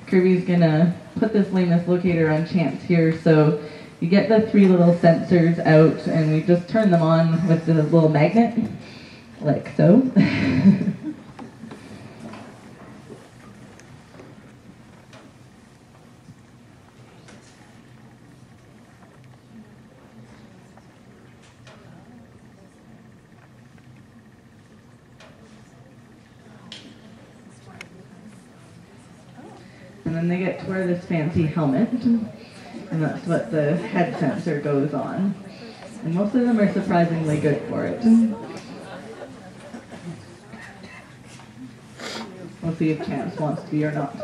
Kirby's gonna put this Lameness Locator on chance here. So you get the 3 little sensors out, and we just turn them on with the little magnet, like so. And then they get to wear this fancy helmet, and that's what the head sensor goes on. And most of them are surprisingly good for it. We'll see if Chance wants to be or not.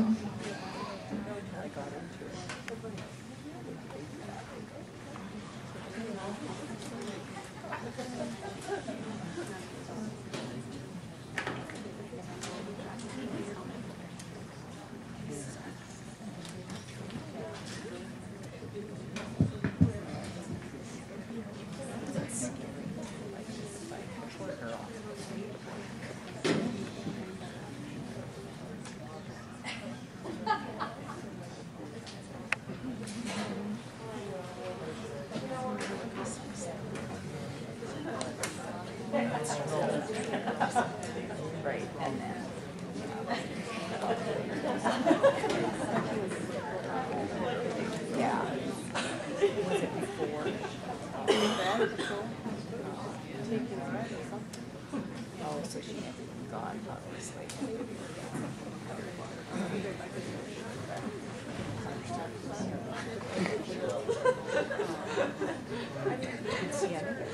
Right, and then. Yeah. Was it before? Oh, so she had gone, obviously. I didn't see anything.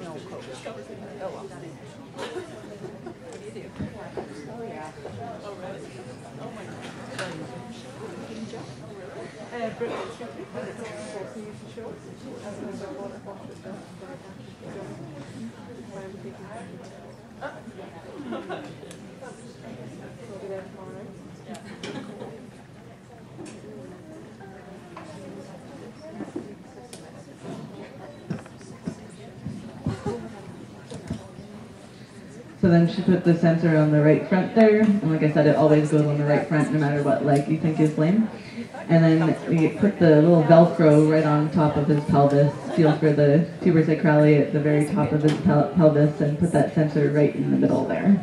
No coach. Oh, well. What do you do? Oh, yeah. Oh, really? Oh, my God. So then she put the sensor on the right front there, and like I said, it always goes on the right front no matter what leg you think is lame. And then we put the little Velcro right on top of his pelvis, feel for the tuber sacrali at the very top of his pelvis, and put that sensor right in the middle there.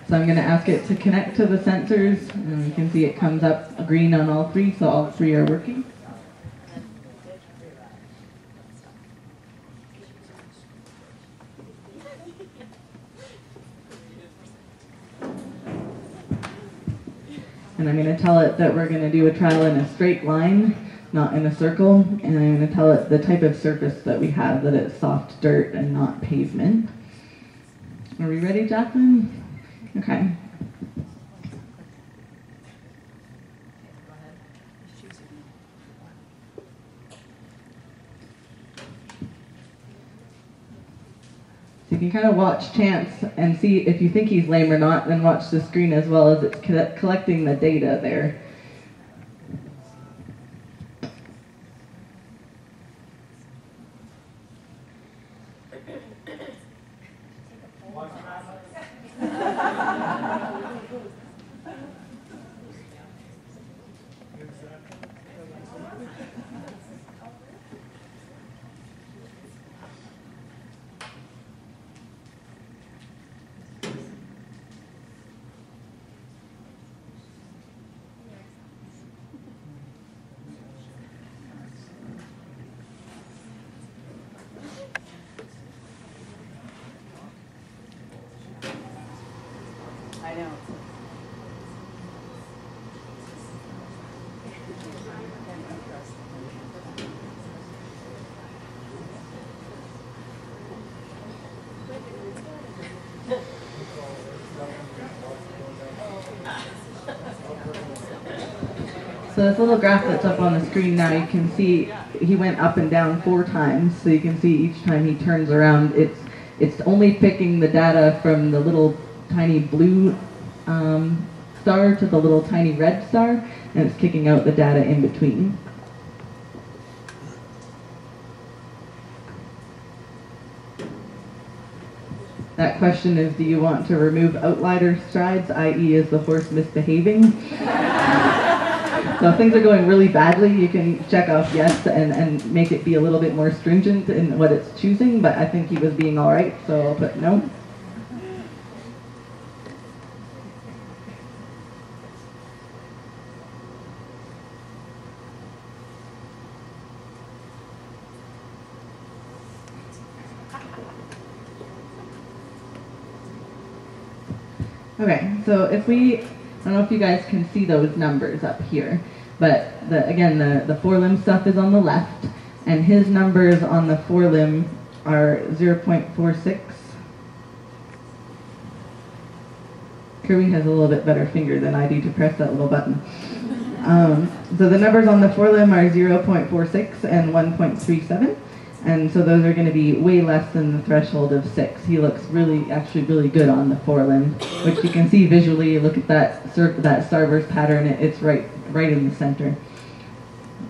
So I'm going to ask it to connect to the sensors, and you can see it comes up green on all 3, so all 3 are working. And I'm going to tell it that we're going to do a trial in a straight line, not in a circle. And I'm going to tell it the type of surface that we have, that it's soft dirt and not pavement. Are we ready, Jacqueline? Okay. So you can kind of watch Chance and see if you think he's lame or not, then watch the screen as well as it's collecting the data there. I know. So this little graph that's up on the screen now, you can see he went up and down 4 times. So you can see each time he turns around, it's only picking the data from the little tiny blue star to the little tiny red star, and it's kicking out the data in between. that question is, do you want to remove outlier strides, i.e. is the horse misbehaving? So if things are going really badly, you can check off yes and make it be a little bit more stringent in what it's choosing, but I think he was being all right, so I'll put no. Okay, so if we, I don't know if you guys can see those numbers up here, but again, the forelimb stuff is on the left, and his numbers on the forelimb are 0.46. Kirby has a little bit better finger than I do to press that little button. So the numbers on the forelimb are 0.46 and 1.37. And so those are going to be way less than the threshold of 6. He looks actually really good on the forelimb, which you can see visually. Look at that starburst pattern. It's right in the center.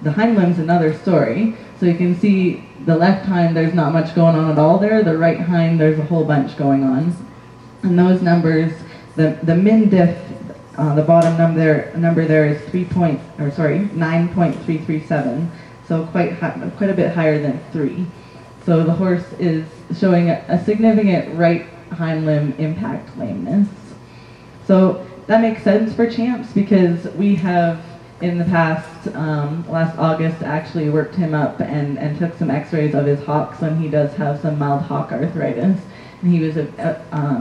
The hind limb's another story. So you can see the left hind, there's not much going on at all there. The right hind, there's a whole bunch going on. And those numbers, the min diff, the bottom number there is 9.337. So quite a bit higher than 3. So the horse is showing a significant right hind limb impact lameness. So that makes sense for champs because we have in the past, last August, actually worked him up and took some x-rays of his hocks, and he does have some mild hock arthritis. And he was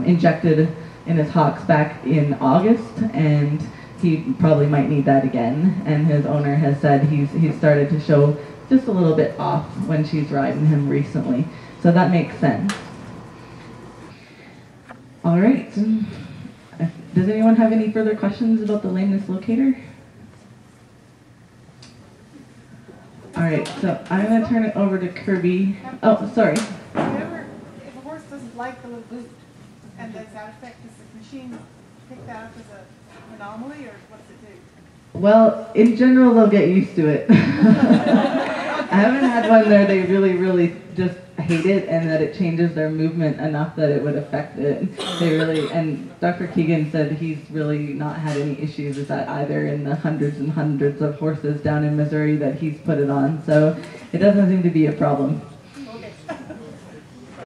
injected in his hocks back in August, and he probably might need that again, and his owner has said he's started to show just a little bit off when she's riding him recently. So that makes sense. All right. Does anyone have any further questions about the Lameness Locator? All right, so I'm going to turn it over to Kirby. Oh, sorry. If a horse doesn't like the little boot, and does that affect, does the machine pick that up as an anomaly, or what does it do? Well, in general, they'll get used to it. I haven't had one where they really just hate it and that it changes their movement enough that it would affect it. And Dr. Keegan said he's really not had any issues with that either in the hundreds and hundreds of horses down in Missouri that he's put it on. So it doesn't seem to be a problem.